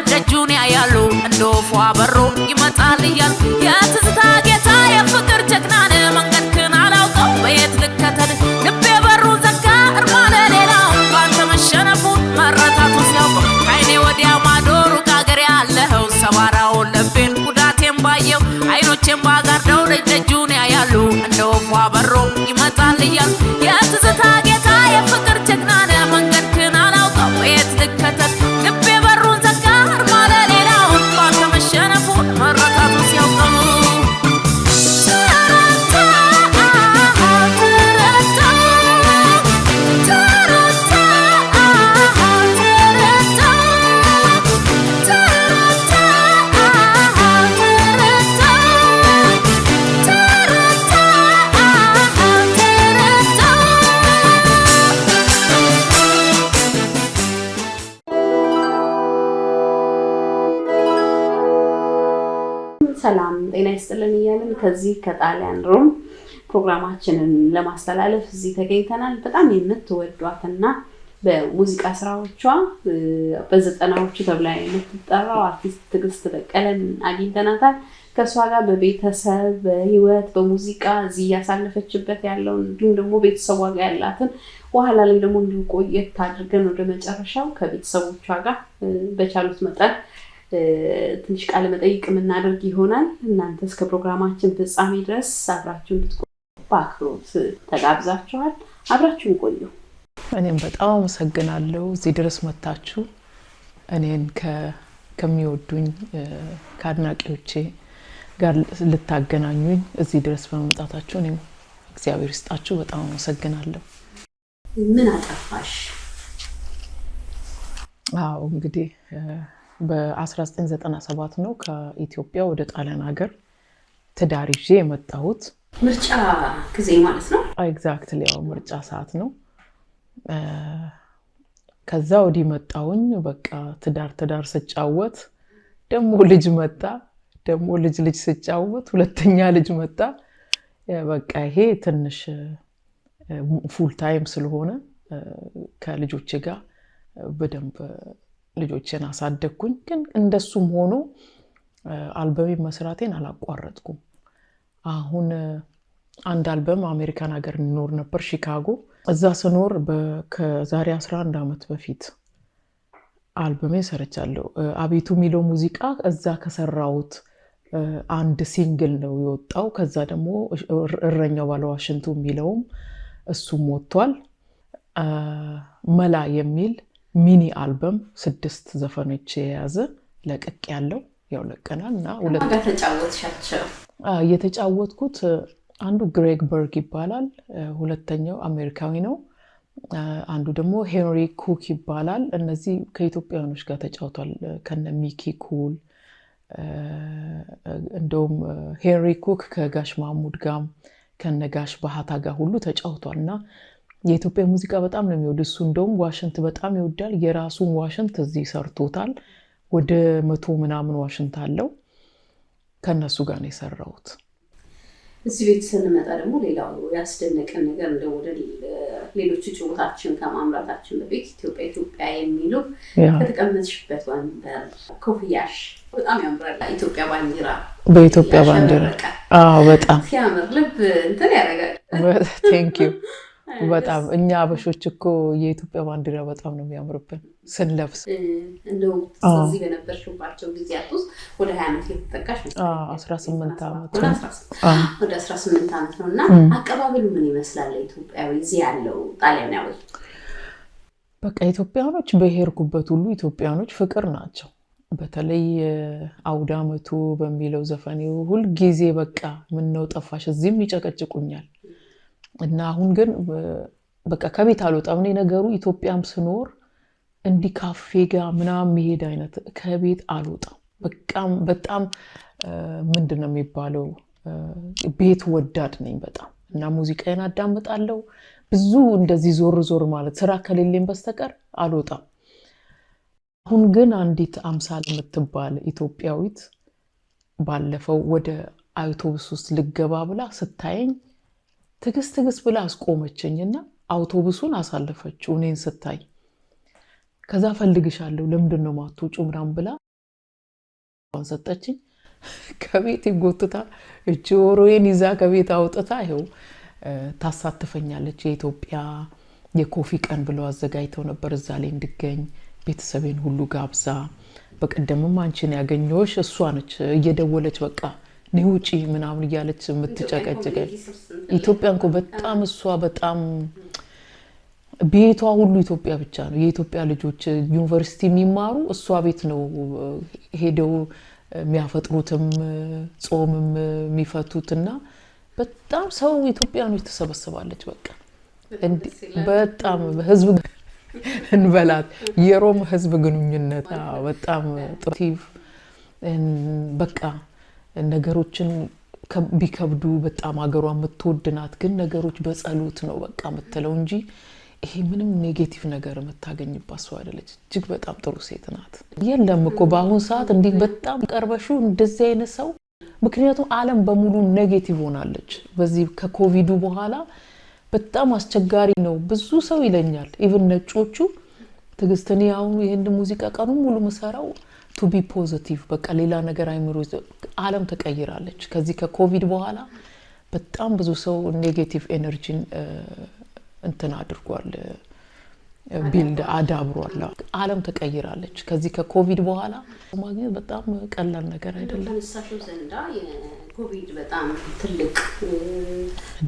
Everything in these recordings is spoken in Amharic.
ደጁን ያያሉ እንደ ወፏ በሮ ይመጣል እያሉ የትዝታ ጌታ የፍቅር ጀግናን መንገድክን አላውቀው በየት ልከተል ልቤ በሩ ዘጋ እርማለ ሌላው ባንተ መሸነፉን መረታቱ ሲያውቀው ከዓይኔ ወዲያ ማዶ ሩቅ አገር ያለኸው ሰባራውን ልቤን ጉዳቴን ባየው አይኖቼን ባጋርደው ደጁን ያያሉ እንደ ወፏ በሮ ይመጣል እያሉ የትዝታ ጌታ የፍቅር ጀግናን መንገድክን አላውቀው በየት ልከተል ልቤ በሩን ዘጋ እርማለ ሌላው ባንተ መሸነፉን መረታቱ ሲያውቀው ሰላም ጤና ይስጥልን እያልን ከዚህ ከጣሊያን ሮም ፕሮግራማችንን ለማስተላለፍ እዚህ ተገኝተናል። በጣም የምትወዷትና በሙዚቃ ስራዎቿ በዘጠናዎቹ ተብላ የምትጠራው አርቲስት ትግስት በቀለን አግኝተናታል። ከሷ ጋር በቤተሰብ በህይወት በሙዚቃ እዚህ ያሳለፈችበት ያለውን እንዲሁም ደግሞ ቤተሰቧ ጋር ያላትን በኋላ ላይ ደግሞ እንዲሁ ቆየት አድርገን ወደ መጨረሻው ከቤተሰቦቿ ጋር በቻሉት መጠን ትንሽ ቃለ መጠይቅ የምናደርግ ይሆናል። እናንተ እስከ ፕሮግራማችን ፍጻሜ ድረስ አብራችሁ እንድትቆዩ በአክብሮት ተጋብዛችኋል። አብራችሁን ቆዩ። እኔም በጣም አመሰግናለሁ እዚህ ድረስ መጣችሁ እኔን ከሚወዱኝ ከአድናቂዎቼ ጋር ልታገናኙኝ እዚህ ድረስ በመምጣታችሁ እኔም እግዚአብሔር ይስጣችሁ በጣም አመሰግናለሁ። ምን አጠፋሽ? አዎ እንግዲህ በ1997 ነው ከኢትዮጵያ ወደ ጣሊያን ሀገር ትዳር ይዤ የመጣሁት። ምርጫ ጊዜ ማለት ነው? ኤግዛክትሊ ያው ምርጫ ሰዓት ነው። ከዛ ወዲህ መጣሁኝ። በቃ ትዳር ስጫወት ደግሞ ልጅ መጣ። ደግሞ ልጅ ስጫወት ሁለተኛ ልጅ መጣ። በቃ ይሄ ትንሽ ፉል ታይም ስለሆነ ከልጆቼ ጋር በደንብ ልጆቼን አሳደግኩኝ። ግን እንደሱም ሆኖ አልበም መስራቴን አላቋረጥኩም። አሁን አንድ አልበም አሜሪካን ሀገር እንኖር ነበር ሺካጎ። እዛ ስኖር ከዛሬ 11 አመት በፊት አልበሜን ሰርቻለሁ። አቤቱ ሚለው ሙዚቃ እዛ ከሰራሁት አንድ ሲንግል ነው የወጣው። ከዛ ደግሞ እረኛው ባለዋሽንቱ ሚለውም እሱም ወጥቷል። መላ የሚል ሚኒ አልበም 6 ዘፈኖች የያዘ ለቀቅ ያለው ያው ለቀናልና ሁለት ተጫወትሻቸው። የተጫወትኩት አንዱ ግሬግ በርግ ይባላል፣ ሁለተኛው አሜሪካዊ ነው፣ አንዱ ደግሞ ሄንሪ ኩክ ይባላል። እነዚህ ከኢትዮጵያኖች ጋር ተጫውቷል ከነ ሚኪ ኩል። እንደውም ሄንሪ ኩክ ከጋሽ ማሙድ ጋር ከነጋሽ ባህታ ጋር ሁሉ ተጫውቷልና የኢትዮጵያ ሙዚቃ በጣም ነው የሚወድ እሱ። እንደውም ዋሽንት በጣም ይወዳል። የራሱን ዋሽንት እዚህ ሰርቶታል። ወደ 100 ምናምን ዋሽንት አለው። ከነሱ ጋር ነው የሰራሁት። እዚህ ቤት ስንመጣ ደግሞ ሌላው ያስደነቀን ነገር እንደው ወደ ሌሎች ጭውታችን ከማምራታችን በፊት ኢትዮጵያ የሚሉ ከተቀመጥሽበት ወንበር ኮፍያሽ በጣም ያምራል። ኢትዮጵያ ባንዲራ በኢትዮጵያ ባንዲራ በጣም ሲያምር ልብ እንትን ያደርጋል። ቴንክ ዩ በጣም እኛ አበሾች እኮ የኢትዮጵያ ባንዲራ በጣም ነው የሚያምርብን ስንለብስ። እንደው እዚህ በነበርሽባቸው ጊዜያት ውስጥ ወደ 20 አመት የተጠቃሽ ነው? 18 አመት ወደ 18 አመት ነውና አቀባበሉ ምን ይመስላል? ኢትዮጵያዊ እዚህ ያለው ጣሊያናዊ? በቃ ኢትዮጵያኖች በሄርኩበት ሁሉ ኢትዮጵያኖች ፍቅር ናቸው። በተለይ አውደ አመቱ በሚለው ዘፈኔው ሁሉ ጊዜ በቃ ምን ነው ጠፋሽ እዚህም ይጨቀጭቁኛል። እና አሁን ግን በቃ ከቤት አልወጣም። እኔ ነገሩ ኢትዮጵያም ስኖር እንዲ ካፌ ጋር ምናምን መሄድ አይነት ከቤት አልወጣም። በጣም ምንድነው የሚባለው ቤት ወዳድ ነኝ በጣም። እና ሙዚቃዬን አዳምጣለሁ። ብዙ እንደዚህ ዞር ማለት ስራ ከሌለኝ በስተቀር አልወጣም። አሁን ግን አንዲት አምሳል የምትባል ኢትዮጵያዊት ባለፈው ወደ አውቶቡስ ውስጥ ልገባ ብላ ስታየኝ ትግስት ብላ አስቆመችኝና አውቶቡሱን አሳለፈችው እኔን ስታይ። ከዛ ፈልግሻለሁ ለምንድነው ማትወጪው ምናምን ብላ ሰጠችኝ። ከቤት ይጎትታ ጆሮዬን ይዛ ከቤት አውጥታ ይኸው ታሳትፈኛለች። የኢትዮጵያ የኮፊ ቀን ብለው አዘጋጅተው ነበር እዛ ላይ እንድገኝ ቤተሰቤን ሁሉ ጋብዛ። በቀደምም አንቺን ያገኘሁሽ እሷ ነች እየደወለች በቃ ነይ ውጪ ምናምን እያለች የምትጨቀጭቀኝ። ኢትዮጵያ እንኳን በጣም እሷ በጣም ቤቷ ሁሉ ኢትዮጵያ ብቻ ነው። የኢትዮጵያ ልጆች ዩኒቨርሲቲ የሚማሩ እሷ ቤት ነው ሄደው የሚያፈጥሩትም ጾምም የሚፈቱትና በጣም ሰው ኢትዮጵያኖች ተሰበሰባለች። በቃ በጣም ህዝብ እንበላት የሮም ህዝብ ግንኙነት በጣም ጥሩቲቭ በቃ ነገሮችን ቢከብዱ በጣም ሀገሯ የምትወድናት ግን ነገሮች በጸሎት ነው በቃ የምትለው እንጂ ይሄ ምንም ኔጌቲቭ ነገር የምታገኝባት ሰው አይደለች። እጅግ በጣም ጥሩ ሴት ናት። የለም እኮ በአሁን ሰዓት እንዲህ በጣም ቀርበሹ እንደዚህ አይነት ሰው ምክንያቱም ዓለም በሙሉ ኔጌቲቭ ሆናለች። በዚህ ከኮቪዱ በኋላ በጣም አስቸጋሪ ነው። ብዙ ሰው ይለኛል ኢቭን ነጮቹ ትግስተኔ አሁን ይሄን ሙዚቃ ቀኑ ሙሉ መሰራው ቱ ቢ ፖዚቲቭ በቃ ሌላ ነገር አይምሮ ዓለም ተቀይራለች። ከዚህ ከኮቪድ በኋላ በጣም ብዙ ሰው ኔጌቲቭ ኤነርጂን እንትን አድርጓል ቢልድ አዳብሯል። ዓለም ተቀይራለች። ከዚህ ከኮቪድ በኋላ ማግኘት በጣም ቀላል ነገር አይደለም። ተነሳሽው ዘንዳ የኮቪድ በጣም ትልቅ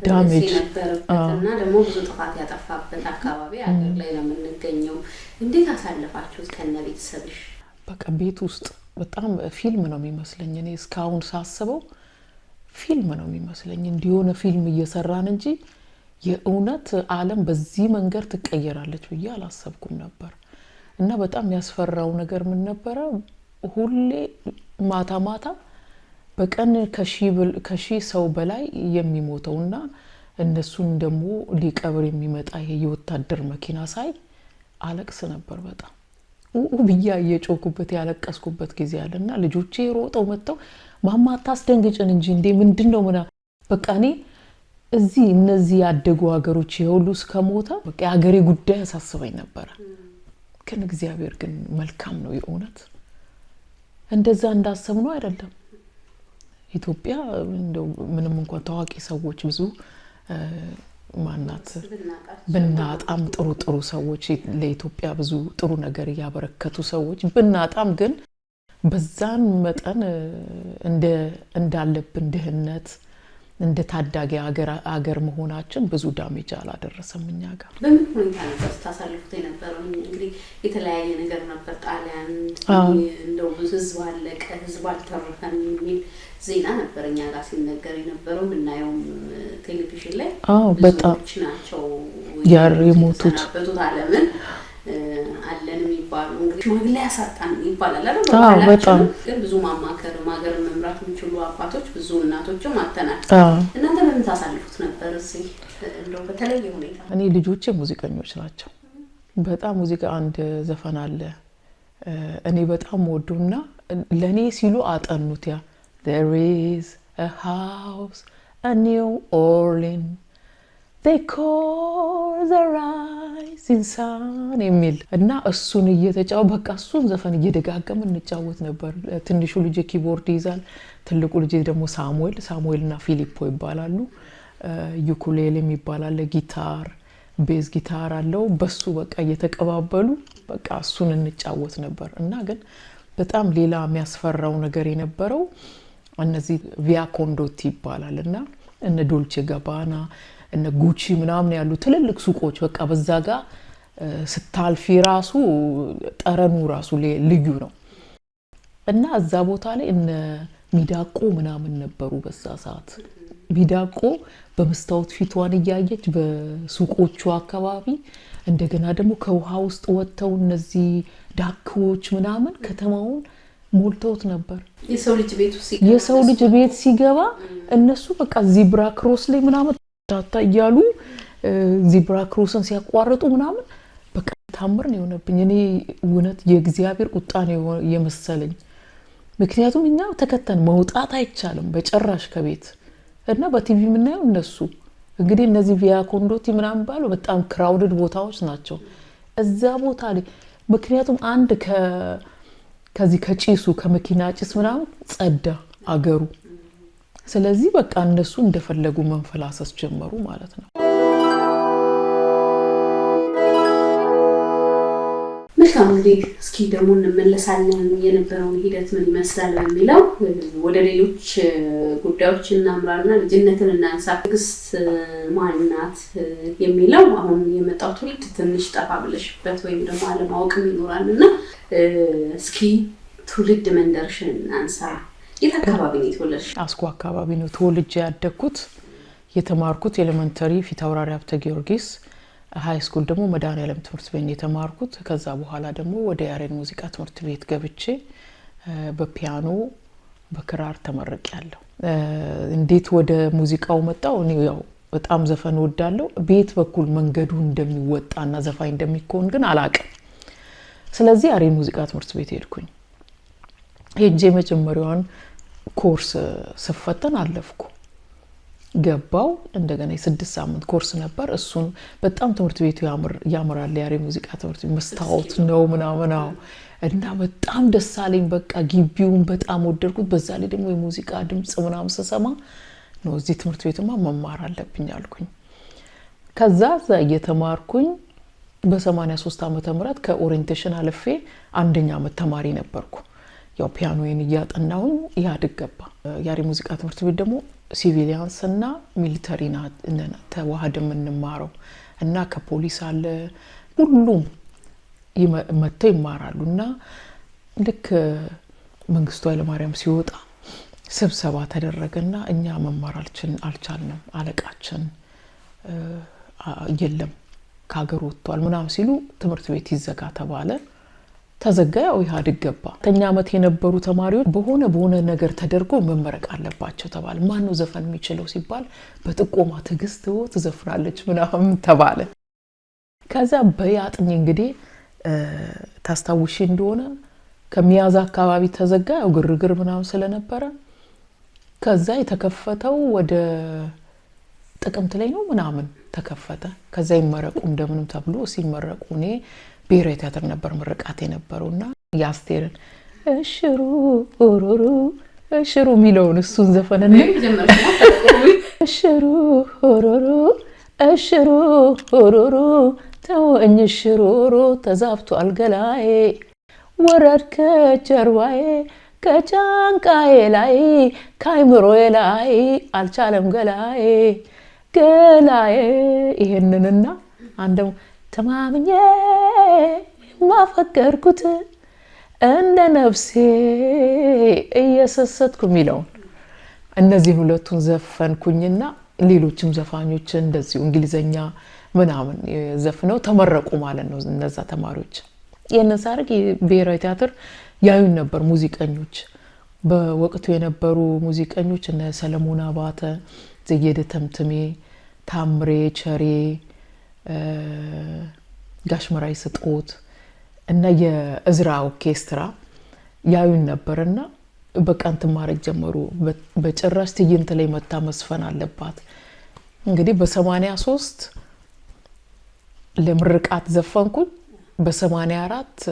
ዳሜጅ ነበርበትና ደግሞ ብዙ ጥፋት ያጠፋበት አካባቢ አገር ላይ ነው የምንገኘው። እንዴት አሳለፋችሁት ከነ ቤተሰብሽ? በቃ ቤት ውስጥ በጣም ፊልም ነው የሚመስለኝ። እኔ እስካሁን ሳስበው ፊልም ነው የሚመስለኝ። እንዲሆነ ፊልም እየሰራን እንጂ የእውነት ዓለም በዚህ መንገር ትቀየራለች ብዬ አላሰብኩም ነበር። እና በጣም ያስፈራው ነገር ምን ነበረ? ሁሌ ማታ ማታ በቀን ከሺህ ሰው በላይ የሚሞተውና እነሱን ደግሞ ሊቀብር የሚመጣ ይሄ የወታደር መኪና ሳይ አለቅስ ነበር። በጣም ብያ እየጮኩበት ያለቀስኩበት ጊዜ አለና ልጆቼ ሮጠው መጥተው ማማ አታስደንግጭን እንጂ እንዴ ምንድነው ምና በቃ እኔ እዚህ እነዚህ ያደጉ ሀገሮች ይሁሉ እስከሞታ በቃ የሀገሬ ጉዳይ ያሳስበኝ ነበር። ግን እግዚአብሔር ግን መልካም ነው። የእውነት እንደዛ እንዳሰብነው አይደለም። ኢትዮጵያ እንደው ምንም እንኳን ታዋቂ ሰዎች ብዙ ማናት ብናጣም ጥሩ ሰዎች ለኢትዮጵያ ብዙ ጥሩ ነገር ያበረከቱ ሰዎች ብናጣም ግን በዛን መጠን እንዳለብን ድህነት እንደ ታዳጊ ሀገር መሆናችን ብዙ ዳሜጅ አላደረሰም እኛ ጋር። በምን ሁኔታ ነበር ታሳልፉት የነበረው? እንግዲህ የተለያየ ነገር ነበር። ጣሊያን እንደው ብዙ ህዝብ አለቀ፣ ህዝብ አልተረፈም የሚል ዜና ነበር እኛ ጋር ሲነገር የነበረው። ምናየው ቴሌቪዥን ላይ በጣም ናቸው የሞቱት ዓለምን አለን የሚባሉ እንግዲህ ሽማግሌ ያሳጣን ይባላል አይደል? በጣም ግን ብዙ ማማከር ማገር መምራት የሚችሉ አባቶች ብዙ እናቶችም አተናል። እናንተ በምን ታሳልፉት ነበር? እዚህ እንደው በተለየ ሁኔታ እኔ ልጆቼ ሙዚቀኞች ናቸው። በጣም ሙዚቃ አንድ ዘፈን አለ እኔ በጣም ወዱና ለኔ ሲሉ አጠኑት ያ There is a house a New Orleans they call the rising sun የሚል እና እሱን እየተጫወቱ በቃ እሱን ዘፈን እየደጋገመ እንጫወት ነበር። ትንሹ ልጅ ኪቦርድ ይዛል፣ ትልቁ ልጅ ደግሞ ሳሙኤልና ፊሊፖ ይባላሉ። ዩኩሌሌ ይባላል፣ ጊታር ቤዝ ጊታር አለው። በሱ በቃ እየተቀባበሉ በቃ እሱን እንጫወት ነበር። እና ግን በጣም ሌላ የሚያስፈራው ነገር የነበረው እነዚህ ቪያ ኮንዶቲ ይባላልና እነ ዶልቼ ጋባና እነ ጉቺ ምናምን ያሉ ትልልቅ ሱቆች በቃ በዛ ጋር ስታልፊ ራሱ ጠረኑ ራሱ ልዩ ነው። እና እዛ ቦታ ላይ እነ ሚዳቆ ምናምን ነበሩ በዛ ሰዓት። ሚዳቆ በመስታወት ፊቷን እያየች በሱቆቹ አካባቢ እንደገና ደግሞ ከውሃ ውስጥ ወጥተው እነዚህ ዳክዎች ምናምን ከተማውን ሞልተውት ነበር። የሰው ልጅ ቤት ሲገባ እነሱ በቃ ዚብራ ክሮስ ላይ ምናምን ታታ እያሉ ዚብራ ክሮስን ሲያቋርጡ ምናምን በቃ ታምር ነው የሆነብኝ። እኔ እውነት የእግዚአብሔር ቁጣ ነው የመሰለኝ። ምክንያቱም እኛ ተከተን መውጣት አይቻልም በጭራሽ ከቤት እና በቲቪ ምናየው እነሱ እንግዲህ እነዚህ ቪያ ኮንዶቲ ምናምን ባሉ በጣም ክራውድድ ቦታዎች ናቸው። እዛ ቦታ ላይ ምክንያቱም አንድ ከዚህ ከጪሱ ከመኪና ጪስ ምናምን ጸዳ አገሩ። ስለዚህ በቃ እነሱ እንደፈለጉ መንፈላሰስ ጀመሩ ማለት ነው። መልካም እንግዲህ እስኪ ደግሞ እንመለሳለን የነበረውን ሂደት ምን ይመስላል በሚለው ወደ ሌሎች ጉዳዮች እናምራና ልጅነትን እናንሳ። ትዕግስት ማንናት የሚለው አሁን የመጣው ትውልድ ትንሽ ጠፋ ብለሽበት ወይም ደግሞ አለማወቅም ይኖራልና እስኪ ትውልድ መንደርሽን እናንሳ። የት አካባቢ ነው የተወለድሽ? አስኮ አካባቢ ነው ተወልጄ ያደግኩት። የተማርኩት ኤሌመንተሪ ፊታውራሪ ሀብተ ጊዮርጊስ፣ ሃይ ስኩል ደግሞ መድኃኔዓለም ትምህርት ቤት የተማርኩት። ከዛ በኋላ ደግሞ ወደ ያሬድ ሙዚቃ ትምህርት ቤት ገብቼ በፒያኖ በክራር ተመርቄያለሁ። እንዴት ወደ ሙዚቃው መጣው? እኔ ያው በጣም ዘፈን ወዳለሁ። ቤት በኩል መንገዱ እንደሚወጣና ዘፋኝ እንደሚኮን ግን አላቅም። ስለዚህ ያሬድ ሙዚቃ ትምህርት ቤት ሄድኩኝ። ሄጄ መጀመሪያውን ኮርስ ስፈተን አለፍኩ። ገባው። እንደገና የ6 ሳምንት ኮርስ ነበር። እሱን በጣም ትምህርት ቤቱ ያምራል። ያሬድ ሙዚቃ ትምህርት ቤት መስታወት ነው ምናምን እና በጣም ደስ አለኝ። በቃ ግቢውን በጣም ወደድኩት። በዛ ላይ ደግሞ የሙዚቃ ድምጽ ምናምን ስሰማ ነው እዚህ ትምህርት ቤትማ መማር አለብኝ አልኩኝ። ከዛ እየተማርኩኝ በ83 ዓመተ ምህረት ከኦሪየንቴሽን አልፌ አንደኛ ዓመት ተማሪ ነበርኩ። ያው ፒያኖዬን እያጠናሁኝ ኢህአዴግ ገባ። ያሬድ ሙዚቃ ትምህርት ቤት ደግሞ ሲቪሊያንስ እና ሚሊተሪ ተዋህደ የምንማረው እና ከፖሊስ አለ ሁሉም መጥተው ይማራሉ። እና ልክ መንግስቱ ኃይለማርያም ሲወጣ ስብሰባ ተደረገና እኛ መማር አልቻልንም፣ አለቃችን የለም ከሀገር ወጥቷል ምናምን ሲሉ ትምህርት ቤት ይዘጋ ተባለ። ተዘጋ። ያው ኢህአዴግ ገባ። ተኛ ዓመት የነበሩ ተማሪዎች በሆነ ነገር ተደርጎ መመረቅ አለባቸው ተባለ። ማን ነው ዘፈን የሚችለው ሲባል በጥቆማ ትዕግስት ትዘፍናለች ምናምን ተባለ። ከዛ በያጥኝ እንግዲህ ታስታውሺ እንደሆነ ከሚያዝ አካባቢ ተዘጋ። ያው ግርግር ምናምን ስለነበረ ከዛ የተከፈተው ወደ ጥቅምት ላይ ነው ምናምን ተከፈተ። ከዛ ይመረቁ እንደምንም ተብሎ ሲመረቁ እኔ ብሔራዊ ቲያትር ነበር ምርቃት የነበረውና የአስቴርን እሽሩ ኦሮሮ እሽሩ ሚለውን እሱን ዘፈነን እሽሩ ኦሮሮ እሽሩ ኦሮሮ ተወኝ እሽሩሩ ተዛብቷል ገላዬ ወረድ ከጀርባዬ ከጫንቃዬ ላይ ካይምሮዬ ላይ አልቻለም ገላዬ ይሄንንና አንደም ተማምኜ ማፈቀርኩት እንደ ነፍሴ እየሰሰትኩ ሚለውን እነዚህ ሁለቱን ዘፈንኩኝና ሌሎችም ዘፋኞች እንደዚሁ እንግሊዘኛ ምናምን ዘፍነው ተመረቁ ማለት ነው። እነዛ ተማሪዎች የነሳርግ ብሔራዊ ቲያትር ያዩን ነበር ሙዚቀኞች። በወቅቱ የነበሩ ሙዚቀኞች እነ ሰለሞን አባተ፣ ዘየደ ተምትሜ፣ ታምሬ ቸሬ፣ ጋሽመራይ ስጦት እና የእዝራ ኦርኬስትራ ያዩን ነበርና በቃ እንትን ማድረግ ጀመሩ። በጭራሽ ትዕይንት ላይ መታ መስፈን አለባት። እንግዲህ በ83 ለምርቃት ዘፈንኩኝ። በ84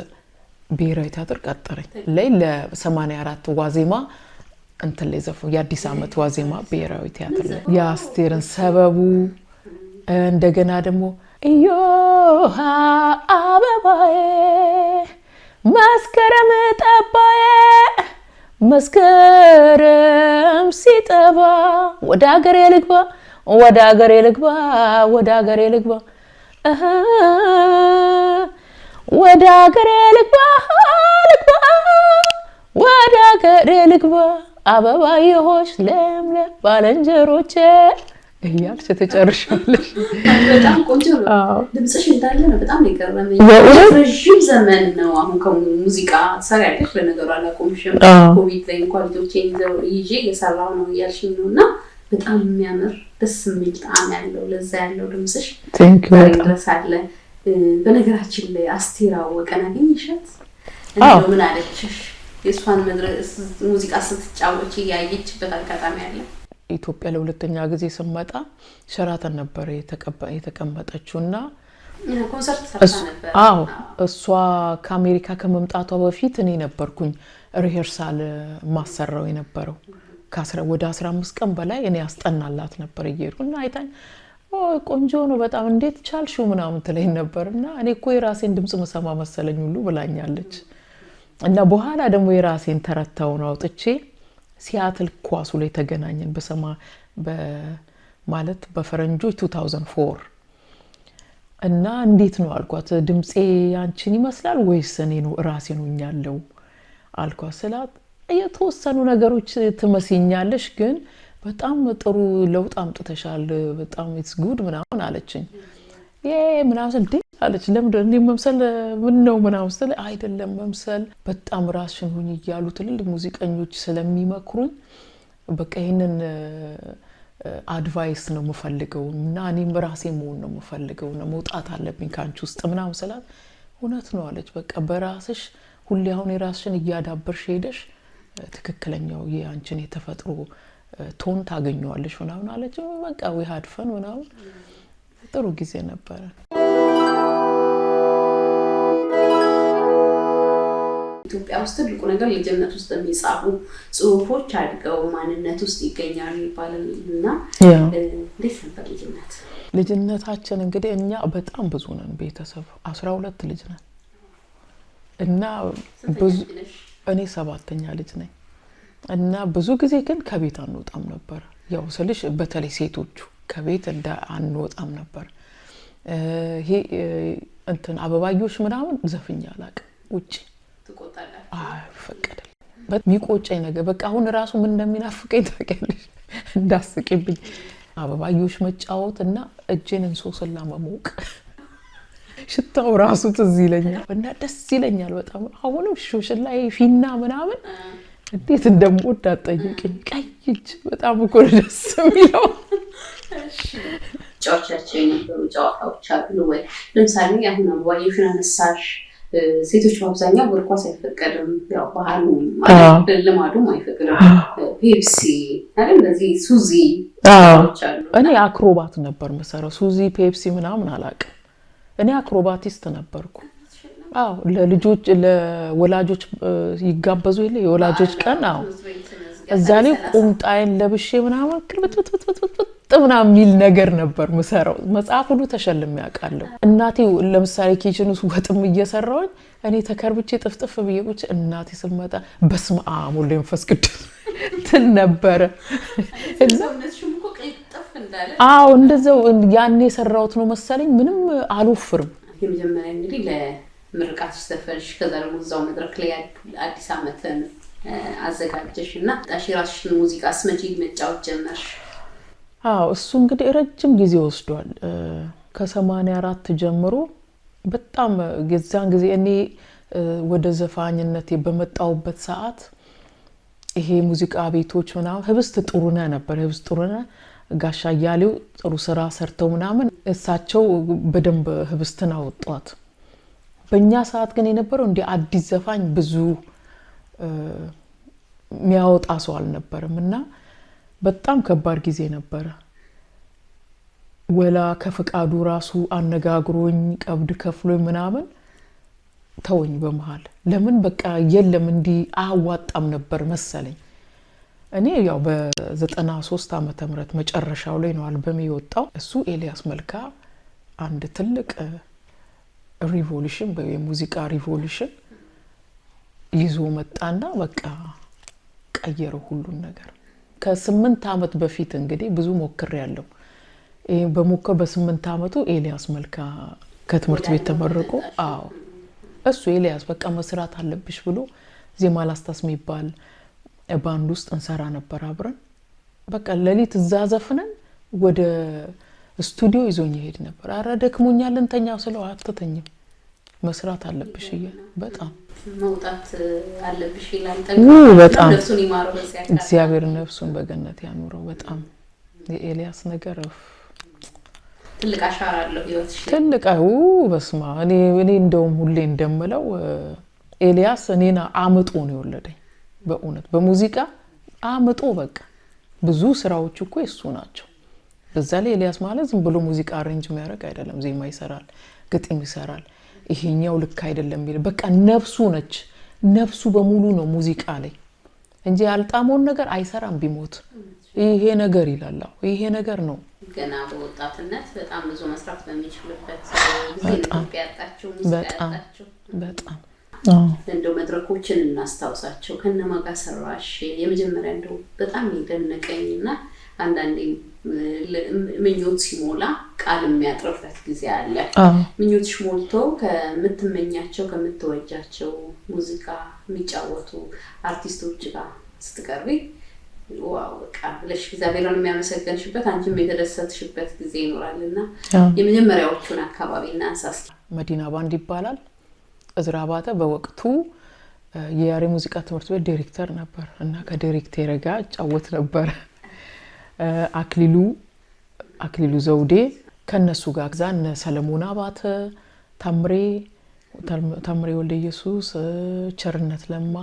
ብሔራዊ ቲያትር ቀጠረኝ ላይ ለ84 ዋዜማ እንትን ላይ ዘፈንኩ። የአዲስ ዓመት ዋዜማ ብሔራዊ ቲያትር ላይ የአስቴርን ሰበቡ እንደገና ደግሞ እዮሃ አበባዬ መስከረም ጠባዬ መስከረም ሲጠባ ወደ ሀገሬ ልግባ ወደ ሀገሬ ልግባ ወደ ሀገሬ ልግባ ወደ ሀገሬ ልግባ ልግባ ወደ ሀገሬ ልግባ አበባዬዎች ለምለም ባለንጀሮቼ እያልሽ ተጨርሻለሽ። በጣም ቆንጆ ነው። ድምጽሽ እንዳለ ነው። በጣም የገረመኝ ረጅም ዘመን ነው። አሁን ከሙዚቃ ሰሪያለሽ ለነገሩ አላቆምሽም። ኮቪድ ላይ እንኳን ልጆቼን ይዤ እየሰራሁ ነው እያልሽኝ ነውና በጣም የሚያምር ደስ የሚል ጣዕም ያለው ለዛ ያለው ድምጽሽ ይደረሳል። በነገራችን ላይ አስቴር አወቀን አገኘሻት? እንደው ምን አለችሽ? የሷን መድረስ ሙዚቃ ስትጫወች ያየችበት አጋጣሚ አለ? ኢትዮጵያ ለሁለተኛ ጊዜ ስመጣ ሸራተን ነበር የተቀመጠችውና ኮንሰርት ሰርታ ነበር አዎ እሷ ከአሜሪካ ከመምጣቷ በፊት እኔ ነበርኩኝ ሪሄርሳል ማሰራው የነበረው ወደ 15 ቀን በላይ እኔ አስጠናላት ነበር እየሄድኩና አይታኝ ቆንጆ ነው በጣም እንዴት ቻልሽው ምናምን ትለኝ ነበርና እኔ እኮ የራሴን ድምጽ መሰማ መሰለኝ ሁሉ ብላኛለች እና በኋላ ደግሞ የራሴን ተረታው ነው አውጥቼ ሲያትል ኳሱ ላይ ተገናኘን ማለት በፈረንጆች 2004 እና እንዴት ነው አልኳት ድምጼ አንቺን ይመስላል ወይስ እኔ ነው ራሴን ሆኛለሁ አልኳት ስላት የተወሰኑ ነገሮች ትመስኛለሽ ግን በጣም ጥሩ ለውጥ አምጥተሻል በጣም ኢትስ ጉድ ምናምን አለችኝ ምናምን እንዴ አለች ለምንድን ነው መምሰል ምን ነው ምናምን ስለ አይደለም መምሰል በጣም ራስሽን ሁኚ ይያሉ ትልልቅ ሙዚቀኞች ስለሚመክሩኝ በቃ ይሄንን አድቫይስ ነው የምፈልገው እና እኔም ራሴ መሆን ነው የምፈልገው ነው መውጣት አለብኝ ካንቺ ውስጥ ምናምን ስላት እውነት ነው አለች በቃ በራስሽ ሁሌ አሁን የራስሽን እያዳበርሽ ሄደሽ ትክክለኛው የአንቺን የተፈጥሮ ቶን ታገኘዋለሽ ምናምን አለች በቃ we had fun ምናምን ጥሩ ጊዜ ነበር ኢትዮጵያ ውስጥ ልቁ ነገር ልጅነት ውስጥ የሚጻፉ ጽሁፎች አድገው ማንነት ውስጥ ይገኛሉ ይባላልና እንዴት ነበር ልጅነታችን እንግዲህ እኛ በጣም ብዙ ነን ቤተሰብ 12 ልጅ ነን እና ብዙ እኔ 7ኛ ልጅ ነኝ እና ብዙ ጊዜ ግን ከቤት አንወጣም ነበር ያው ስልሽ በተለይ ሴቶቹ ከቤት አንወጣም ነበር ይሄ እንትን አበባዮሽ ምናምን ዘፍኛ አላቅ ውጪ ፈቀደ በሚቆጨኝ ነገር በቃ አሁን ራሱ ምን እንደሚናፍቀኝ ታውቂያለሽ እንዳስቂብኝ አበባዮሽ መጫወት እና እጄን እንሶስላ መሞቅ ሽታው ራሱ ትዝ ይለኛል እና ደስ ይለኛል በጣም አሁንም ሾሽላ ፊና ምናምን እንዴት እንደምወድ አጠይቅኝ ቀይጅ በጣም እኮ ደስ የሚለው ጫወቻቸው የነበሩ ጫወታዎች አሉ ወይ ለምሳሌ አሁን አበባዮሽን አነሳሽ ሴቶች በአብዛኛው እግር ኳስ አይፈቀድም ያው ባህሉ ማለት ልማዱም አይፈቅድም ፔፕሲ አይደል በዚህ ሱዚ እኔ አክሮባት ነበር መሰረው ሱዚ ፔፕሲ ምናምን አላውቅም እኔ አክሮባቲስት ነበርኩ አዎ ለልጆች ለወላጆች ይጋበዙ ይለ የወላጆች ቀን አዎ እዛ ላይ ቁምጣዬን ለብሼ ምናምን ክርብትብትብትብት ምናምን ሚል ነገር ነበር መሰረው መጽሐፍ ሁሉ ተሸልሜ ያውቃለሁ እናቴ ለምሳሌ ኪችን ውስጥ ወጥም እየሰራሁኝ እኔ ተከርብቼ ጥፍጥፍ ብዬ እናቴ ስመጣ በስመ አብ ወልድ መንፈስ ቅዱስ ትል ነበር አዎ እንደዛው ያኔ ሰራውት ነው መሰለኝ ምንም አልወፍርም የመጀመሪያ እንግዲህ ለምርቃት ተፈርሽ ከዛ ደግሞ እዛው መድረክ ላይ አዲስ አመትን አዘጋጀሽና ራስሽን ሙዚቃ ስመጪ መጫወት ጀመርሽ አዎ እሱ እንግዲህ ረጅም ጊዜ ወስዷል ከ84 ጀምሮ በጣም ገዛን ጊዜ እኔ ወደ ዘፋኝነት በመጣውበት ሰዓት ይሄ ሙዚቃ ቤቶች ምናምን ህብስት ጥሩና ነበር ህብስት ጥሩና ጋሻ ያለው ጥሩ ስራ ሰርተው ምናምን እሳቸው በደንብ ህብስትን አወጣት በእኛ ሰዓት ግን የነበረው እንደ አዲስ ዘፋኝ ብዙ ሚያወጣ ሰው አልነበረምና በጣም ከባድ ጊዜ ነበር ወላ ከፈቃዱ ራሱ አነጋግሮኝ ቀብድ ከፍሎኝ ምናምን ተወኝ በመሃል ለምን በቃ የለም እንዲ አዋጣም ነበር መሰለኝ እኔ ያው በ93 ዓመተ ምህረት መጨረሻው ላይ ነው አልበም የወጣው እሱ ኤልያስ መልካ አንድ ትልቅ ሪቮሉሽን በሙዚቃ ሪቮሉሽን ይዞ መጣና በቃ ቀየረው ሁሉን ነገር ከ8 ዓመት በፊት እንግዲህ ብዙ ሞክር ያለው በሞከር በ8 ዓመቱ ኤልያስ መልካ ከትምህርት ቤት ተመረቆ አዎ እሱ ኤልያስ በቃ መስራት አለብሽ ብሎ ዜማ ላስታስ የሚባል ባንድ ውስጥ እንሰራ ነበር አብረን በቃ ለሊት ዘፈነን ወደ ስቱዲዮ ይዞኝ ይሄድ ነበር አረ ደክሞኛል እንተኛው ስለው አትተኝም መስራት አለብሽ በጣም መውጣት አለብሽ ይላል በጣም ነፍሱን ይማረው በዚያ እግዚአብሔር ነፍሱን በገነት ያኑረው በጣም የኤልያስ ነገር ትልቅ አሻራ አለው ህይወትሽ ትልቅ በስማ እኔ እንደውም ሁሌ እንደምለው ኤልያስ እኔና አምጦ ነው የወለደኝ በእውነት በሙዚቃ አምጦ በቃ ብዙ ስራዎች እኮ እሱ ናቸው በዛ ላይ ኤልያስ ማለት ዝም ብሎ ሙዚቃ አሬንጅ የሚያደርግ አይደለም ዜማ ይሰራል ግጥም ይሰራል ይሄኛው ልክ አይደለም ይል በቃ ነፍሱ ነች ነፍሱ በሙሉ ነው ሙዚቃ ላይ እንጂ ያልጣመውን ነገር አይሰራም ቢሞት ይሄ ነገር ይላል ይሄ ነገር ነው ገና በወጣትነት በጣም ብዙ መስራት በሚችልበት ጊዜ ኢትዮጵያ ያጣቸው በጣም እንደው መድረኮችን እናስታውሳቸው ከነማጋ ሰራሽ የመጀመሪያ እንደው በጣም ይደነቀኝና አንዳንዴ ምኞት ሲሞላ ቃል የሚያጥርበት ጊዜ አለ ምኞትሽ ሞልቶ ከምትመኛቸው ከምትወጃቸው ሙዚቃ የሚጫወቱ አርቲስቶች ጋር ስትቀርቢ ዋው በቃ ለሽ እግዚአብሔርን የሚያመሰግንሽበት አንቺም የተደሰትሽበት ጊዜ ይኖራልና የመጀመሪያዎቹን አካባቢና አንሳስ መዲና ባንድ ይባላል እዝራ ባተ በወቅቱ የያሬ ሙዚቃ ትምህርት ቤት ዳይሬክተር ነበር እና ከዳይሬክተር ጋር ጫወት ነበር አክሊሉ ዘውዴ ከነሱ ጋር ዛን ሰለሞን አባተ ታምሬ ወልደ ኢየሱስ ቸርነት ለማ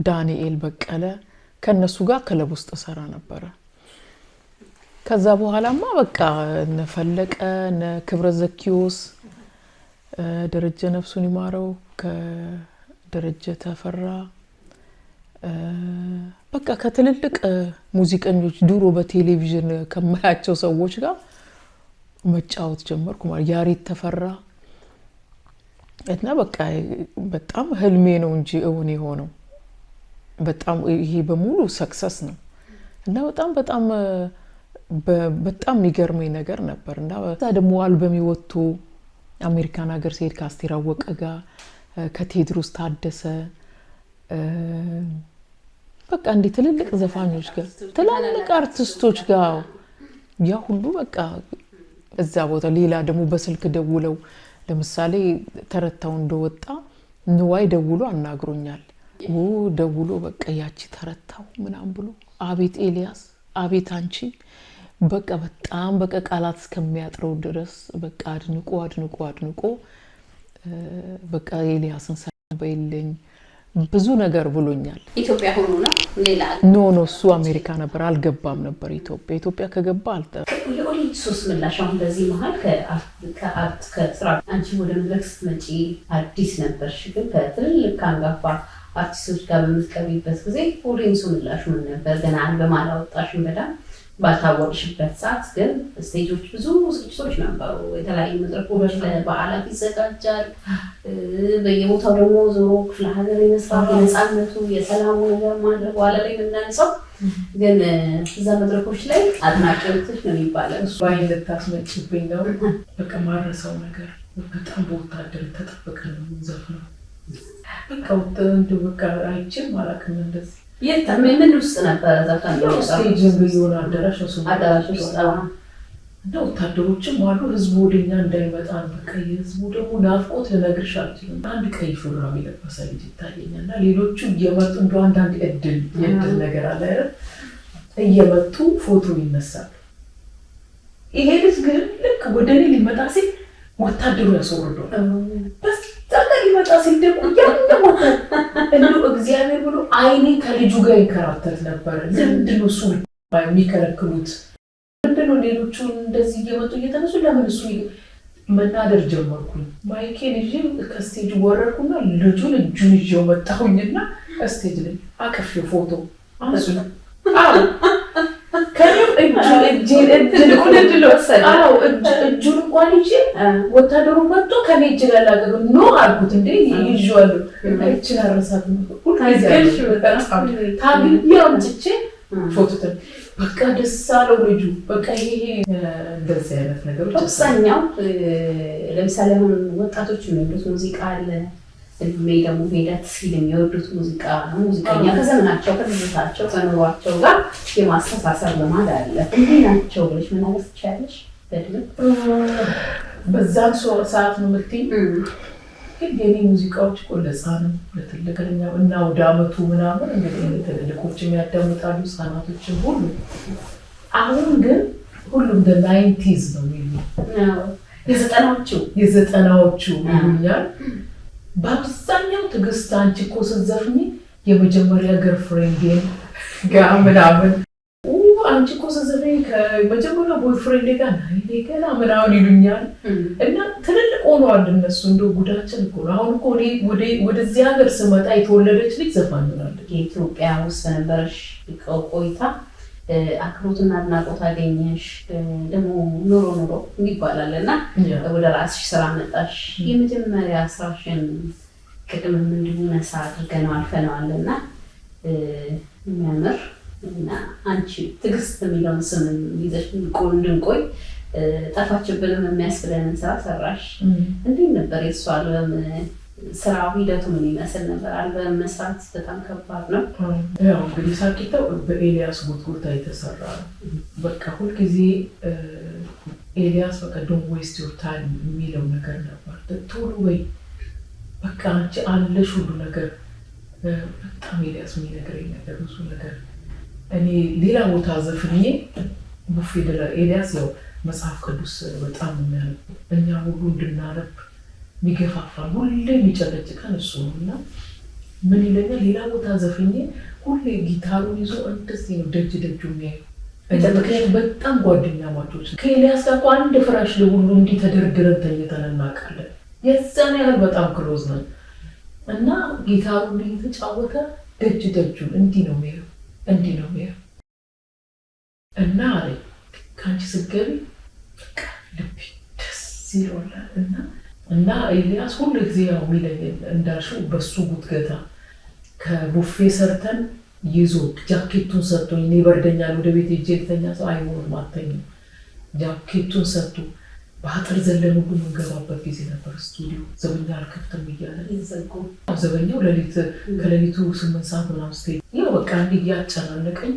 ዳንኤል በቀለ ከነሱ ጋር ክለብ ውስጥ ሰራ ነበር ከዛ በኋላማ በቃ ነፈለቀ ነክብረ ዘኪዮስ ደረጀ ነፍሱን ይማረው ከደረጀ ተፈራ በቃ ከትልልቅ ሙዚቀኞች ድሮ በቴሌቪዥን ከመላቸው ሰዎች ጋር መጫወት ጀመርኩ ማለት ያሬት ተፈራ እና በቃ በጣም ህልሜ ነው እንጂ እውን የሆነው በጣም ይሄ በሙሉ ሰክሰስ ነው እና በጣም የሚገርመኝ ነገር ነበር እና ደግሞ አልበም ይወጡ አሜሪካን ሀገር ሲሄድ ከአስቴር አወቀ ጋር ከቴድሮስ ታደሰ በቃ እንዴ ትልልቅ ዘፋኞች ጋር ትልልቅ አርቲስቶች ጋር ያ ሁሉ በቃ እዛ ቦታ ሌላ ደግሞ በስልክ ደውለው ለምሳሌ ተረታው እንደወጣ ንዋይ ደውሎ አናግሮኛል ደውሎ በቃ ያቺ ተረታው ምናም ብሎ አቤት ኤልያስ አቤት አንቺ በቃ በጣም በቃ ቃላት እስከሚያጥረው ድረስ በቃ አድንቆ በቃ ኤልያስን ሰበይልኝ ብዙ ነገር ብሎኛል ኢትዮጵያ ሆኖ ነው ሌላ ኖ እሱ አሜሪካ ነበር አልገባም ነበር ኢትዮጵያ ከገባ ሶስት ምላሽ አሁን በዚህ መሃል ከአርት ከስራ አንቺ ወደ መድረክ ስትመጪ አዲስ ነበርሽ ግን ከትልልቅ አንጋፋ አርቲስቶች ጋር በምትቀርቢበት ጊዜ ኦዲየንሱ ምላሽ ምን ነበር ገና አልበም አላወጣሽም በጣም ባታወቅሽበት ሰዓት ግን ስቴጆች ብዙ ዝግጅቶች ነበሩ የተለያዩ መድረኮች ለበዓላት ይዘጋጃል በየቦታው ደግሞ ዞሮ ክፍለ ሀገር የመስራት የነፃነቱ የሰላሙ ነገር ማድረግ ዋላ ላይ የምናነሳው ግን እዛ መድረኮች ላይ አድናቂዎችሽ ነው የሚባለው እሱ ባይለታስመጭብኝ ነው በቃ ማረሰው ነገር በጣም በወታደር ተጠበቀ ነው ዘፈኑ በቃ በቃ አይችል ማለትም እንደዚህ ምን ውስጥ ነበር ዘፈን ስቴጅ ቢሆን አዳራሽ ውስጥ እንደው ወታደሮችም አሉ ህዝቡ ወደኛ እንዳይመጣ በቃ የህዝቡ ደግሞ ናፍቆት ልነግርሽ አልችልም አንድ ቀይ ሹራብ የለበሰ ልጅ ይታየኛልና ሌሎቹ እየመጡ እንደው አንዳንድ የእድል ነገር አለ አይደል እየመጡ ፎቶ ይነሳሉ ይሄ ልጅ ግን ልክ ወደ እኔ ሊመጣ ሲል ወታደሩ ያስወርደው በጣም ሊመጣ ሲል ደግሞ ያንተ እንደው እግዚአብሔር ብሎ አይኔ ከልጁ ጋር ይከራተት ነበር ለምንድነው እሱ የሚከለክሉት ምንድነው ሌሎቹ እንደዚህ እየመጡ እየተነሱ ለምን እሱ መናደር ጀመርኩኝ ማይኬን ይዤ ከስቴጅ ወረድኩና ልጁን እጁን ይዤው መጣሁኝና ስቴጅ ላይ አቀፍ ፎቶ አንሱ ከኔም እጁን እጁን እንኳን ይዤ ወታደሩ መጥቶ ከኔ እጅ ላላገሩ ኖ አልኩት እንዴ ይዤዋለሁ እችን አረሳት ሁልጊዜ ታግዬ አምጥቼ ፎቶ በቃ ደስ አለው ልጁ በቃ ይሄ እንደዚህ አይነት ነገሮች አብዛኛው ለምሳሌ አሁን ወጣቶች የሚወዱት ሙዚቃ አለ እድሜ ደግሞ ሄደት ሲል የሚወዱት ሙዚቀኛ ከዘመናቸው ከትዝታቸው ከኑሯቸው ጋር የማስተሳሰር ልማድ አለ እንዲህ ናቸው ብለሽ መናገር ትችያለሽ በድምፅ በዛን ሰዓት ነው የምትይኝ ግን የኔ ሙዚቃዎች እኮ ለህፃንም ለትልቅኛ እና ወደ አመቱ ምናምን እንግዲህ ትልልቆችም ያዳምጣሉ ህፃናቶችም ሁሉ አሁን ግን ሁሉም the90s ነው የሚሉት የዘጠናዎቹ ይሉኛል በአብዛኛው ትግስት አንቺ እኮ ስትዘፍኚ የመጀመሪያ ገርፍሬንዴን ጋር ምናምን አንቺ አንቺ እኮ ዘዘበኝ ከመጀመሪያ ቦይፍሬንድ ጋር ናይ ገና ምናምን ይሉኛል እና ትልልቅ ሆነዋል እነሱ እንደው ጉዳችን እኮ ነው። አሁን እኮ ወደዚህ ሀገር ስመጣ የተወለደች ልጅ ዘፋኝ ሆናለች። የኢትዮጵያ ውስጥ በነበረሽ ቆይታ አክብሮትና አድናቆት አገኘሽ፣ ደግሞ ኑሮ ይባላል እና ወደ ራስሽ ስራ መጣሽ። የመጀመሪያ ስራሽን ቅድም እንዲሁ ነሳ አድርገነው አልፈነዋል እና የሚያምር እና አንቺ ትዕግስት የሚለውን ስም ይዘሽ እንድንቆይ ጠፋችብንም የሚያስብለንን ስራ ሰራሽ። እንዴት ነበር የእሱ አልበም ስራው ሂደቱ ምን ይመስል ነበር? አልበም መስራት በጣም ከባድ ነው። ያው እንግዲህ ሳቂታው በኤልያስ ጉትጉታ የተሰራ በቃ ሁልጊዜ ኤልያስ በቃ ዶንት ዌስት ዮር ታይም የሚለው ነገር ነበር። ቶሎ ወይ በቃ አንቺ አለሽ ሁሉ ነገር በጣም ኤልያስ የሚነግረኝ ነገር ብዙ ነገር እኔ ሌላ ቦታ ዘፍኜ ቡፌ ደለር ኤልያስ ያው መጽሐፍ ቅዱስ በጣም የሚያነብ እኛ ሁሉ እንድናነብ የሚገፋፋን ሁሌ የሚጨቀጭቀን እሱ ነው እና ምን ይለኛል ሌላ ቦታ ዘፍኜ ሁሌ ጊታሩን ይዞ እንደዚህ ነው ደጅ የሚያዩ ምክንያቱም በጣም ጓደኛ ማቾች ከኤልያስ ጋር እኮ አንድ ፍራሽ ላይ ሁሉ እንዲህ ተደርድረን ተኝተን እናውቃለን። የዛን ያህል በጣም ክሎዝ ነን እና ጊታሩን እየተጫወተ ደጁን እንዲህ ነው የሚያዩ እና አለኝ ከአንቺ ስትገቢ በቃ ልቤ ደስ ይለዋል እና ኤልያስ ሁሉ ጊዜ ያው የሚለኝ እንዳልሽው በሱ ጉትገታ ከቡፌ ሰርተን ይዞ ጃኬቱን ሰጥቶኝ እኔ በርደኛል ወደ ቤት ሄጄ ልተኛ ሰው አይሆንም አተኝም ጃኬቱን ሰጥቶ በአጥር ዘለን ሁሉ የምንገባበት ጊዜ ነበር። ስቱዲዮ ዘበኛ አልከፍትም እያለ ዘበኛው ከሌሊቱ 8 ሰዓት ምናምን ስትሄድ ያው በቃ እንዲህ እያጨናነቀኝ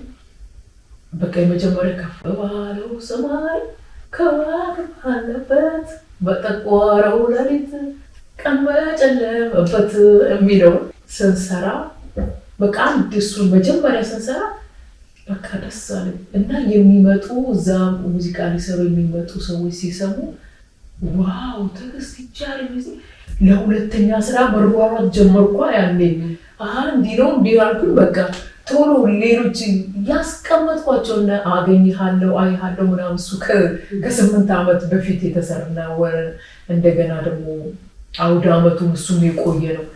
በቃ የመጀመሪያ ከፍ ባለው ሰማይ ከዋክብት አለበት በጠቆረው ሌሊት ቀን በጨለመበት የሚለውን ስንሰራ በቃ አንድ እሱን መጀመሪያ ስንሰራ በቃ ደስ አለኝ እና የሚመጡ እዛ ሙዚቃ ሊሰሩ የሚመጡ ሰዎች ሲሰሙ ዋው ትዕግስት ይቻል ለሁለተኛ ስራ መሯሯጥ ጀመርኳ። ያኔ እንዲህ ነው እንዲህ አልኩኝ። በቃ ቶሎ ሌሎች ያስቀመጥኳቸውና አገኝሃለሁ አይሃለሁ ምናምን እሱ ከ8 ዓመት በፊት የተሰራና እንደገና ደግሞ አውደ ዓመቱም እሱም የቆየ ነው።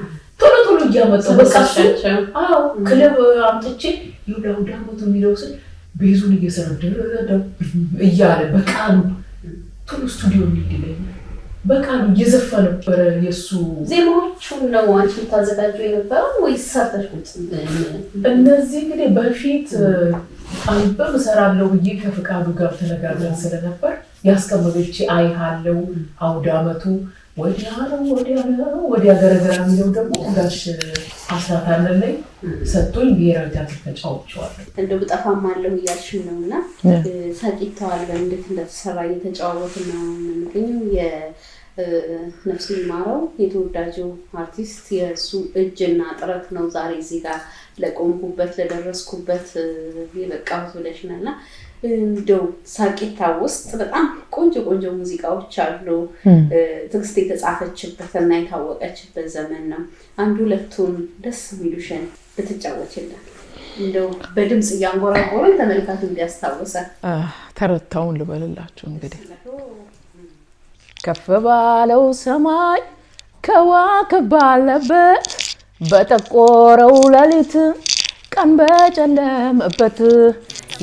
ቶሎ እያመጣሁ በቃ ክለብ አምጥቼ አውደ ዓመቱ የሚለው ስል ቤዙን እየሰረደ እያለ በቃሉ ቶሎ ስቱዲዮ እንዲለኝ በቃሉ እየዘፈነ ነበረ። የእሱ ዜማዎቹን ነው አንቺ ታዘጋጀው የነበረው ወይስ ሰርተሽ? እነዚህ እንግዲህ በፊት አልበም እሰራለሁ ብዬ ከፍቃዱ ጋር ተነጋግረን ስለነበር ያስቀመጠች አይሃለው አውደ ዓመቱ ወዲያ ገረገራ የሚለው ደግሞ ጋሽ አስራት አለልኝ ሰጥቶኝ ብሔራዊ ቲያትር ተጫውቼዋለሁ። እንደው ብጠፋም አለሁ እያልሽ ነው እና ሳቂታው አልበም እንዴት እንደተሰራ እየተጫወትን ነው የምንገኘው። የነፍስ ይማረው የተወዳጁ አርቲስት የእሱ እጅና ጥረት ነው ዛሬ እዚህ ጋር ለቆምኩበት ለደረስኩበት የበቃሁት ብለሽናልና እንደው ሳቂታ ውስጥ በጣም ቆንጆ ሙዚቃዎች አሉ። ትዕግስት የተጻፈችበትና የታወቀችበት ዘመን ነው። አንዱ ሁለቱን ደስ የሚሉሽን ብትጫወችልን እንደው በድምጽ እያንጎራጎረን ተመልካቱ እንዲያስታውሰ ተረታውን ልበልላችሁ። እንግዲህ ከፍ ባለው ሰማይ ከዋክብት ባለበት በጠቆረው ሌሊት ቀን በጨለመበት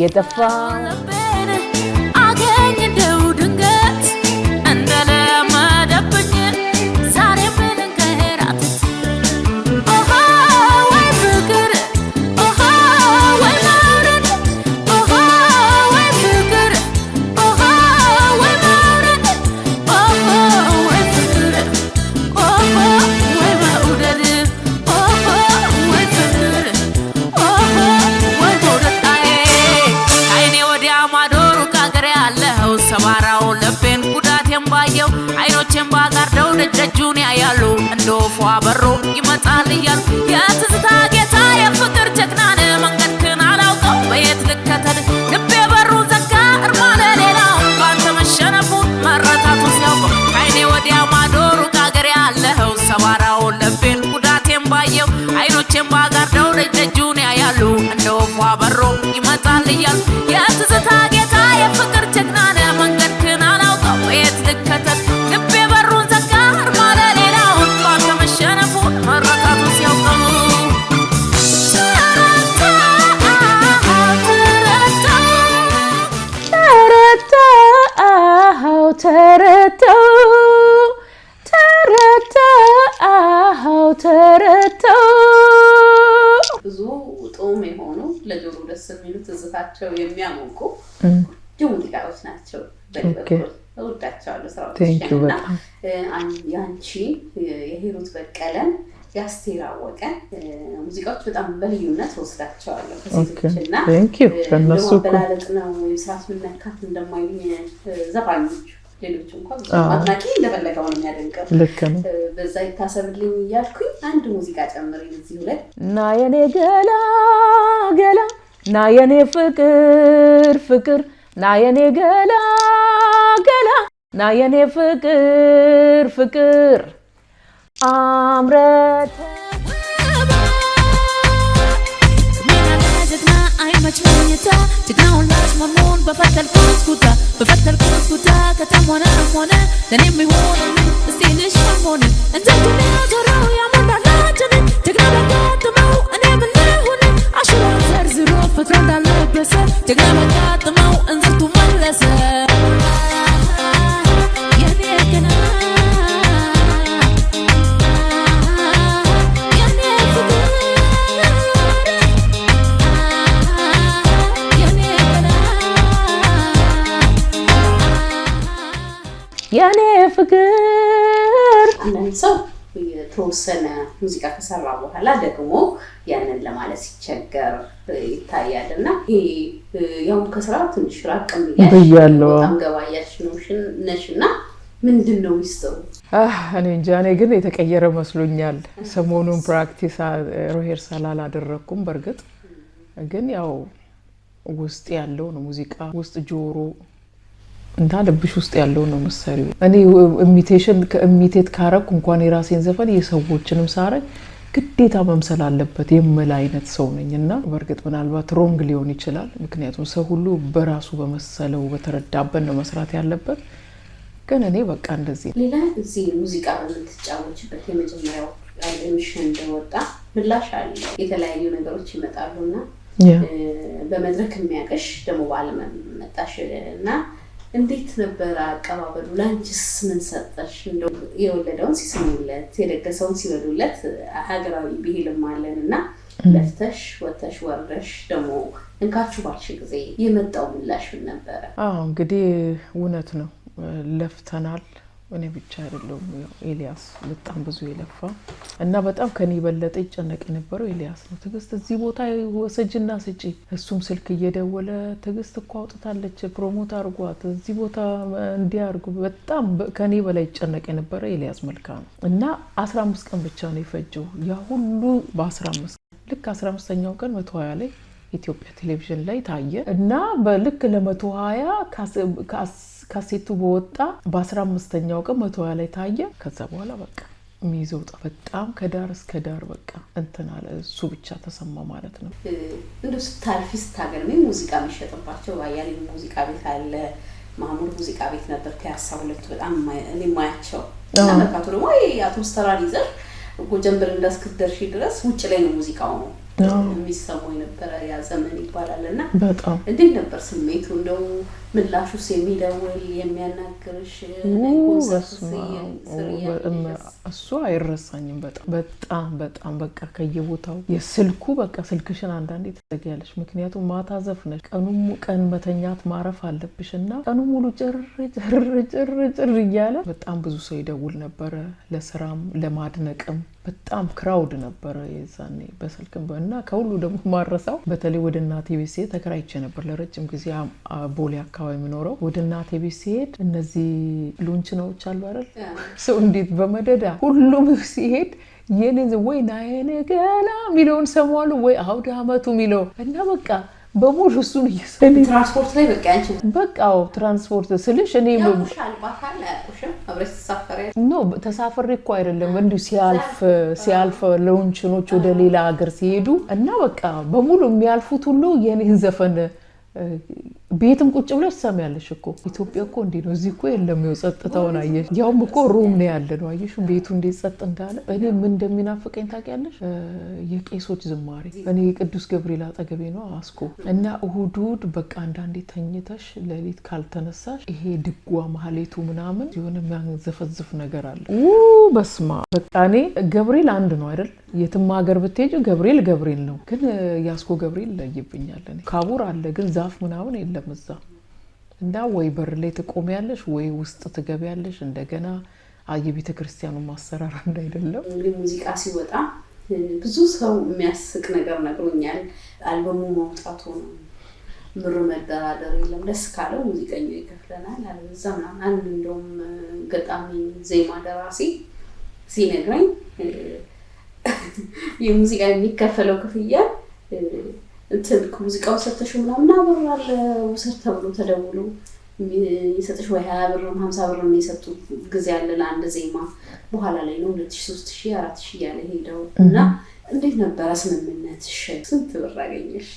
የጠፋ ልቤን አገኘው ድንገት እንደለመደብኝ ዛሬ ብልንከራተት ኦሆ ወይ ፍቅር ኦሆ ወይ መውደድ ኦሆ ወይ ፍቅር ኦሆ ወይ መውደድ ኦሆ ወይ ፍቅር ኦሆ ወይ መውደድ ኦሆ ወይ ፍቅር ኦሆ ወይ መውደድ አይኔ ወዲያ ማዶሩ ካገር ያለው ሰባራው ልቤን ጉዳቴን ባየው አይኖቼን ባጋርደው ደጁን ያያሉ እንደ ወፏ በሮ ይመጣል እያሉ የትዝታ ጌታ የፍቅር ጀግናን መንገድክን አላውቀው በየት ልከተል ልቤ በሩ ዘጋ እርማለ ሌላው ባንተ መሸነፉን መረታቱ ሲያውቀው አይኔ ወዲያ ማዶሩ ካገር ያለው ሰባራው ልቤን ጉዳቴን ባየው አይኖቼን ባጋርደው ደጁን ያያሉ እንደ ወፏ በሮ ይመጣል እያሉ የትዝታ ተረተው ተረተው ብዙ ጦም የሆኑ ለጆሮ ደስ የሚሉ ትዝታቸው የሚያሞቁ ሙዚቃዎች ናቸው። በልበኩል እወዳቸዋለሁ ስራዎችሽን እና ያንቺ የሂሩት በቀለን የአስቴር አወቀ ሙዚቃዎች በጣም በልዩነት ወስዳቸዋለሁ ከሴቶችና ለማበላለጥ ነው የስራት ምነካት እንደማይሉኝ ዘፋኞች ሌሎች እንኳን አድናቂ እንደፈለገው ነው የሚያደንቀው። ልክ ነው። በዛ ይታሰብልኝ እያልኩኝ አንድ ሙዚቃ ጨምሪኝ እዚሁ ላይ ና የኔ ገላ ገላ ና የኔ ፍቅር ፍቅር ና የኔ ገላ ገላ ና የኔ ፍቅር ፍቅር አምረተ مجموعة تقنعوا الناس ممنون بفتل كوسكوتا كتمونا أمونا تنمي هون بستيلش ممونا انت الدنيا تراو يا مرنا ناجني تقنع بقاتمو أنا من هون عشرة زرزرو فتران دا لبسة تقنع بقاتمو انزلتو ملسة ያኔ ፍቅር አንዳንድ ሰው የተወሰነ ሙዚቃ ከሰራ በኋላ ደግሞ ያንን ለማለት ሲቸገር ይታያልና ያው ከስራው ትንሽ ራቅም ብያለሁ በጣም ገባያሽ ነሽና ምንድነው ሚስጥሩ? እኔ እንጃ። እኔ ግን የተቀየረ መስሎኛል። ሰሞኑን ፕራክቲስ ሪሄርሳል አላደረኩም። በርግጥ ግን ያው ውስጥ ያለው ነው ሙዚቃ ውስጥ ጆሮ እንታ ልብሽ ውስጥ ያለው ነው መሰሪው። እኔ ኢሚቴት ካረኩ እንኳን የራሴን ዘፈን የሰዎችንም ሳረግ ግዴታ መምሰል አለበት የምል አይነት ሰው ነኝና በርግጥ ምናልባት ሮንግ ሊሆን ይችላል። ምክንያቱም ሰው ሁሉ በራሱ በመሰለው በተረዳበት ነው መስራት ያለበት። ግን እኔ በቃ እንደዚህ ሌላ እዚህ ሙዚቃ በምትጫወችበት የመጀመሪያው አልበምሽ እንደወጣ ምላሽ አለ። የተለያዩ ነገሮች ይመጣሉና በመድረክ የሚያቀሽ ደግሞ ባለመን መጣሽና እንዴት ነበር አቀባበሉ? ላንቺስ ምን ሰጠሽ? እንደው የወለደውን ሲስሙለት የደገሰውን ሲበሉለት ሀገራዊ ብሂልም አለንና ለፍተሽ ወተሽ ወርደሽ ደግሞ እንካችሁ ባልሽ ጊዜ የመጣው ምላሽ ምን ነበር? እንግዲህ እውነት ነው ለፍተናል። እኔ ብቻ አይደለም ኤልያስ በጣም ብዙ የለፋ እና በጣም ከኔ በለጠ ይጨነቅ የነበረው ኤልያስ ነው። ትግስት እዚህ ቦታ ወሰጅና ስጪ እሱም ስልክ እየደወለ ትግስት እኮ አውጥታለች ፕሮሞት አርጓት እዚህ ቦታ እንዲያርጉ በጣም ከኔ በላይ ይጨነቅ የነበረ ኤልያስ መልካ ነው እና 15 ቀን ብቻ ነው የፈጀው ያ ሁሉ በ15 ልክ 15ኛው ቀን 120 ላይ ኢትዮጵያ ቴሌቪዥን ላይ ታየ እና በልክ ለ120 ካሴቱ በወጣ በ15ኛው ቀን 120 ላይ ታየ። ከዛ በኋላ በቃ ሚይዘው በጣም ከዳር እስከ ዳር በቃ እንተናለ እሱ ብቻ ተሰማ ማለት ነው። እንደው ስታልፊ ስታገርሚ ሙዚቃ የሚሸጥባቸው ባያሌ ሙዚቃ ቤት አለ። ማሙር ሙዚቃ ቤት ነበር ፒያሳ ሁለቱ በጣም እኔ ማያቸው እና መርካቶ ደግሞ የአትሞስፌራል ይዘር ጎጀንበር እንዳስከደርሽ ድረስ ውጭ ላይ ነው ሙዚቃው ነው የሚሰማው የነበረ ያ ዘመን ይባላልና በጣም እንዴት ነበር ስሜቱ? እንደው ምላሹስ የሚደውል የሚያናግርሽ እሱ አይረሳኝም። በጣም በቃ ከየቦታው የስልኩ በቃ ስልክሽን አንዳንዴ ትዘጊያለሽ። ምክንያቱም ማታ ዘፍነሽ ቀን መተኛት ማረፍ አለብሽና ቀኑ ሙሉ ጭር እያለ በጣም ብዙ ሰው ይደውል ነበረ። ለስራም ለማድነቅም በጣም ክራውድ ነበረ የዛኔ በስልክም እና ከሁሉ ደግሞ ማረሳው በተለይ ወደ እናቴ ቤት ሲሄድ ተከራይቼ ነበር ለረጅም ጊዜ ቦሌ አካባቢ የምኖረው። ወደ እናቴ ቤት ሲሄድ እነዚህ ሉንችኖች አሉ አይደል ሰው እንዴት በመደዳ ሁሉም ሲሄድ የኔ ወይ ናየኔ ገላ ሚለውን ሰማሉ ወይ አውደ አመቱ ሚለው እና በቃ በሙሉ እሱን እየሰለ ትራንስፖርት ላይ በቃ አንቺ በቃው ትራንስፖርት ስልሽ እኔ አልባካለ አቁሽም አብረሽ ተሳፈረ ነው ተሳፈረ እኮ አይደለም እንዲሁ ሲያልፍ ለውንችኖች ወደ ሌላ ሀገር ሲሄዱ እና በቃ በሙሉ የሚያልፉት ሁሉ የኔን ዘፈን ቤትም ቁጭ ብለሽ ሰማያለሽ እኮ ኢትዮጵያ እኮ እንዴ ነው እዚህ እኮ የለም ነው ጸጥታውን አየሽ ያውም እኮ ሩም ነው ያለ ነው አየሽ ቤቱ እንዴት ጸጥ እንዳለ እኔ ምን እንደሚናፍቀኝ ታውቂያለሽ የቄሶች ዝማሬ እኔ ቅዱስ ገብርኤል አጠገቤ ነው አስኮ እና እሁድ በቃ አንዳንዴ ተኝተሽ ለሊት ካልተነሳሽ ይሄ ድጓ ማህሌቱ ምናምን የሆነ የሚያንዘፈዝፍ ነገር አለ በስማ በቃ እኔ ገብርኤል አንድ ነው አይደል የትም ሀገር ብትሄጂ ገብርኤል ነው ግን ያስኮ ገብርኤል ለይብኛል እኔ ካቡር አለ ግን ዛፍ ምናምን የለም እዛ እና ወይ በር ላይ ትቆሚያለሽ ወይ ውስጥ ትገቢያለሽ እንደገና የቤተ ክርስቲያኑ ማሰራር እንዳይደለም እንግዲህ ሙዚቃ ሲወጣ ብዙ ሰው የሚያስቅ ነገር ነግሮኛል አልበሙ መውጣቱ ነው ብር መደራደር የለም ደስ ካለው ሙዚቀኛው ይከፍለናል አለዛ ምናምን አንድ እንደውም ገጣሚ ዜማ ደራሲ ሲነግረኝ የሙዚቃ የሚከፈለው ክፍያ እንትን ሙዚቃው ሰተሽ ምናምን አብራለ ወሰድ ተብሎ ተደውሎ ይሰጥሽ ወይ 20 ብር 50 ብር ነው የሰጡት ጊዜ ያለ ለአንድ ዜማ በኋላ ላይ ነው 2000 3000 4000 ያለ ሄደው እና እንዴት ነበር ስምምነትሽ ስንት ብር አገኘሽ